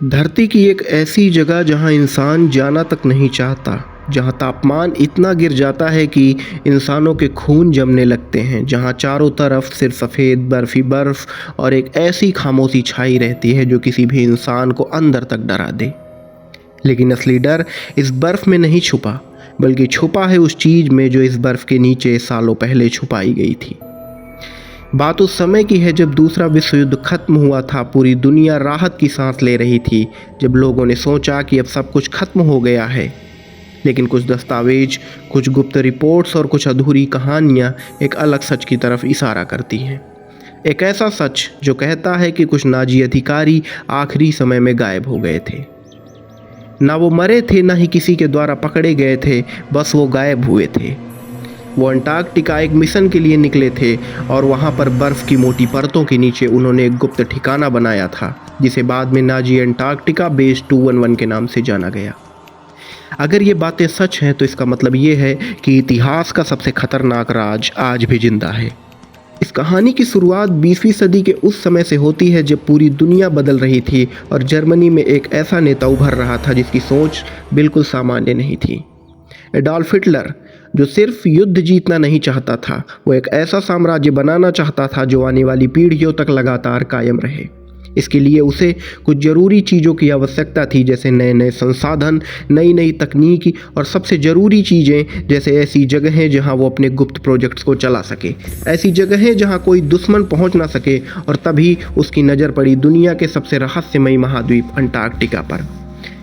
धरती की एक ऐसी जगह जहां इंसान जाना तक नहीं चाहता, जहां तापमान इतना गिर जाता है कि इंसानों के खून जमने लगते हैं, जहां चारों तरफ सिर्फ सफ़ेद बर्फ़ी बर्फ़ और एक ऐसी खामोशी छाई रहती है जो किसी भी इंसान को अंदर तक डरा दे। लेकिन असली डर इस बर्फ़ में नहीं छुपा, बल्कि छुपा है उस चीज़ में जो इस बर्फ़ के नीचे सालों पहले छुपाई गई थी। बात उस समय की है जब दूसरा विश्व युद्ध खत्म हुआ था। पूरी दुनिया राहत की सांस ले रही थी, जब लोगों ने सोचा कि अब सब कुछ खत्म हो गया है। लेकिन कुछ दस्तावेज, कुछ गुप्त रिपोर्ट्स और कुछ अधूरी कहानियाँ एक अलग सच की तरफ इशारा करती हैं। एक ऐसा सच जो कहता है कि कुछ नाजी अधिकारी आखिरी समय में गायब हो गए थे। ना वो मरे थे, ना ही किसी के द्वारा पकड़े गए थे, बस वो गायब हुए थे। वो अंटार्कटिका एक मिशन के लिए निकले थे और वहाँ पर बर्फ़ की मोटी परतों के नीचे उन्होंने एक गुप्त ठिकाना बनाया था, जिसे बाद में नाजी अंटार्कटिका बेस 211 के नाम से जाना गया। अगर ये बातें सच हैं तो इसका मतलब ये है कि इतिहास का सबसे खतरनाक राज आज भी जिंदा है। इस कहानी की शुरुआत 20वीं सदी के उस समय से होती है जब पूरी दुनिया बदल रही थी और जर्मनी में एक ऐसा नेता उभर रहा था जिसकी सोच बिल्कुल सामान्य नहीं थी। एडॉल्फ हिटलर, जो सिर्फ युद्ध जीतना नहीं चाहता था, वो एक ऐसा साम्राज्य बनाना चाहता था जो आने वाली पीढ़ियों तक लगातार कायम रहे। इसके लिए उसे कुछ ज़रूरी चीज़ों की आवश्यकता थी, जैसे नए नए संसाधन, नई नई तकनीक और सबसे ज़रूरी चीज़ें जैसे ऐसी जगहें जहां वो अपने गुप्त प्रोजेक्ट्स को चला सके, ऐसी जगहें जहां कोई दुश्मन पहुंच ना सके। और तभी उसकी नज़र पड़ी दुनिया के सबसे रहस्यमयी महाद्वीप अंटार्कटिका पर।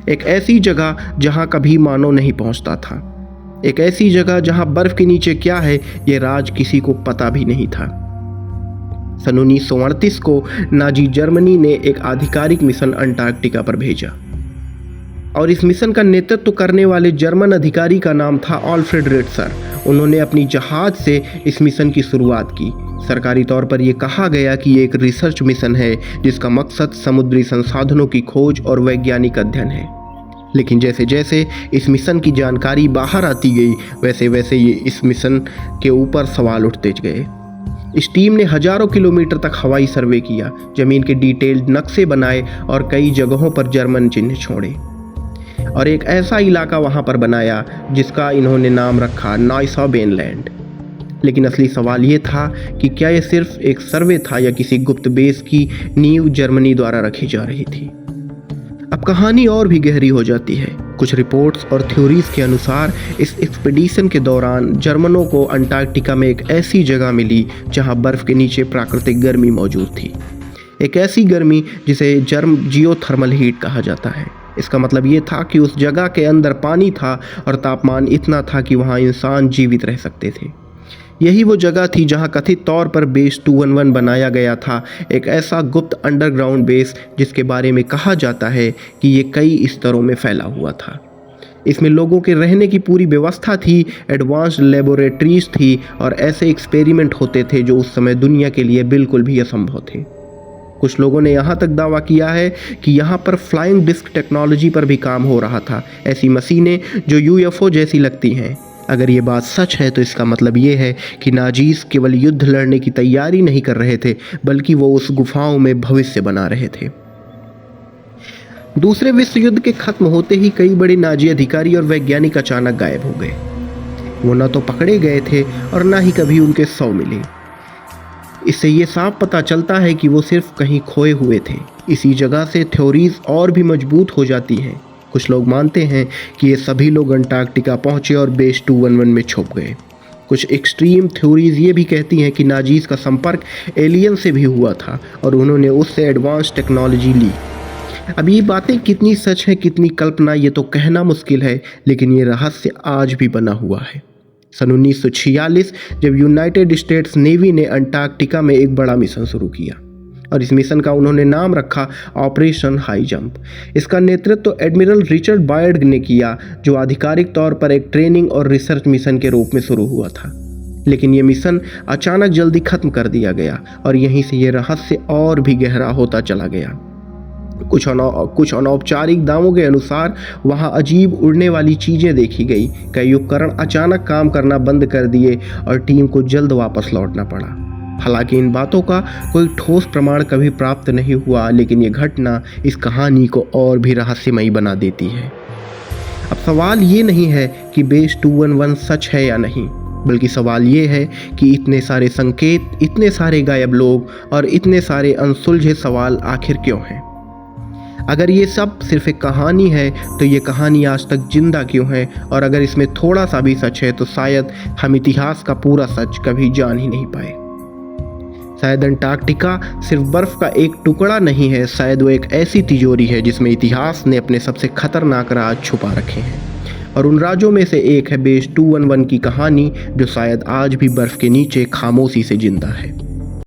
एक ऐसी जगह जहां कभी मानव नहीं पहुंचता था, एक ऐसी जगह जहां बर्फ के नीचे क्या है ये राज किसी को पता भी नहीं था। सन 1938 को नाजी जर्मनी ने एक आधिकारिक मिशन अंटार्कटिका पर भेजा और इस मिशन का नेतृत्व करने वाले जर्मन अधिकारी का नाम था ऑल्फ्रेड रिट्जर। उन्होंने अपनी जहाज से इस मिशन की शुरुआत की। सरकारी तौर पर यह कहा गया कि ये एक रिसर्च मिशन है जिसका मकसद समुद्री संसाधनों की खोज और वैज्ञानिक अध्ययन है। लेकिन जैसे जैसे इस मिशन की जानकारी बाहर आती गई, वैसे वैसे ये इस मिशन के ऊपर सवाल उठते गए। इस टीम ने हजारों किलोमीटर तक हवाई सर्वे किया, जमीन के डिटेल्ड नक्शे बनाए और कई जगहों पर जर्मन चिन्ह छोड़े और एक ऐसा इलाका वहां पर बनाया जिसका इन्होंने नाम रखा नॉयसाबेन लैंड। लेकिन असली सवाल ये था कि क्या यह सिर्फ एक सर्वे था या किसी गुप्त बेस की नींव जर्मनी द्वारा रखी जा रही थी। अब कहानी और भी गहरी हो जाती है। कुछ रिपोर्ट्स और थ्योरीज के अनुसार इस एक्सपीडिशन के दौरान जर्मनों को अंटार्कटिका में एक ऐसी जगह मिली जहां बर्फ के नीचे प्राकृतिक गर्मी मौजूद थी, एक ऐसी गर्मी जिसे जियोथर्मल हीट कहा जाता है। इसका मतलब ये था कि उस जगह के अंदर पानी था और तापमान इतना था कि वहाँ इंसान जीवित रह सकते थे। यही वो जगह थी जहां कथित तौर पर बेस 211 बनाया गया था, एक ऐसा गुप्त अंडरग्राउंड बेस जिसके बारे में कहा जाता है कि ये कई स्तरों में फैला हुआ था। इसमें लोगों के रहने की पूरी व्यवस्था थी, एडवांस्ड लेबोरेटरीज थी और ऐसे एक्सपेरिमेंट होते थे जो उस समय दुनिया के लिए बिल्कुल भी असंभव थे। कुछ लोगों ने यहाँ तक दावा किया है कि यहाँ पर फ्लाइंग डिस्क टेक्नोलॉजी पर भी काम हो रहा था, ऐसी मशीनें जो यूएफओ जैसी लगती हैं। अगर ये बात सच है तो इसका मतलब ये है कि नाजीज केवल युद्ध लड़ने की तैयारी नहीं कर रहे थे, बल्कि वो उस गुफाओं में भविष्य बना रहे थे। दूसरे विश्व युद्ध के खत्म होते ही कई बड़े नाजी अधिकारी और वैज्ञानिक अचानक गायब हो गए। वो न तो पकड़े गए थे और ना ही कभी उनके शव मिले। इससे ये साफ पता चलता है कि वो सिर्फ कहीं खोए हुए थे। इसी जगह से थ्योरीज और भी मजबूत हो जाती हैं। कुछ लोग मानते हैं कि ये सभी लोग अंटार्कटिका पहुंचे और बेस 211 में छुप गए। कुछ एक्सट्रीम थ्योरीज ये भी कहती हैं कि नाजीज का संपर्क एलियन से भी हुआ था और उन्होंने उससे एडवांस टेक्नोलॉजी ली। अब ये बातें कितनी सच है कितनी कल्पना ये तो कहना मुश्किल है, लेकिन ये रहस्य आज भी बना हुआ है। सन 1946 जब यूनाइटेड स्टेट्स नेवी ने अंटार्कटिका में एक बड़ा मिशन शुरू किया और इस मिशन का उन्होंने नाम रखा ऑपरेशन हाई जंप। इसका नेतृत्व एडमिरल रिचर्ड बायर्ड ने किया, जो आधिकारिक तौर पर एक ट्रेनिंग और रिसर्च मिशन के रूप में शुरू हुआ था। लेकिन ये मिशन अचानक जल्दी खत्म कर दिया गया और यहीं से ये रहस्य और भी गहरा होता चला गया। कुछ अनौपचारिक दावों के अनुसार वहां अजीब उड़ने वाली चीजें देखी गई। कई उपकरण अचानक काम करना बंद कर दिए और टीम को जल्द वापस लौटना पड़ा। हालांकि इन बातों का कोई ठोस प्रमाण कभी प्राप्त नहीं हुआ, लेकिन ये घटना इस कहानी को और भी रहस्यमयी बना देती है। अब सवाल ये नहीं है कि बेस 211 सच है या नहीं, बल्कि सवाल ये है कि इतने सारे संकेत, इतने सारे गायब लोग और इतने सारे अनसुलझे सवाल आखिर क्यों हैं? अगर ये सब सिर्फ एक कहानी है तो ये कहानी आज तक जिंदा क्यों है? और अगर इसमें थोड़ा सा भी सच है तो शायद हम इतिहास का पूरा सच कभी जान ही नहीं पाए। शायद अंटार्कटिका सिर्फ बर्फ का एक टुकड़ा नहीं है, शायद वो एक ऐसी तिजोरी है जिसमें इतिहास ने अपने सबसे खतरनाक राज छुपा रखे हैं। और उन राजों में से एक है बेस 211 की कहानी, जो शायद आज भी बर्फ के नीचे खामोशी से जिंदा है।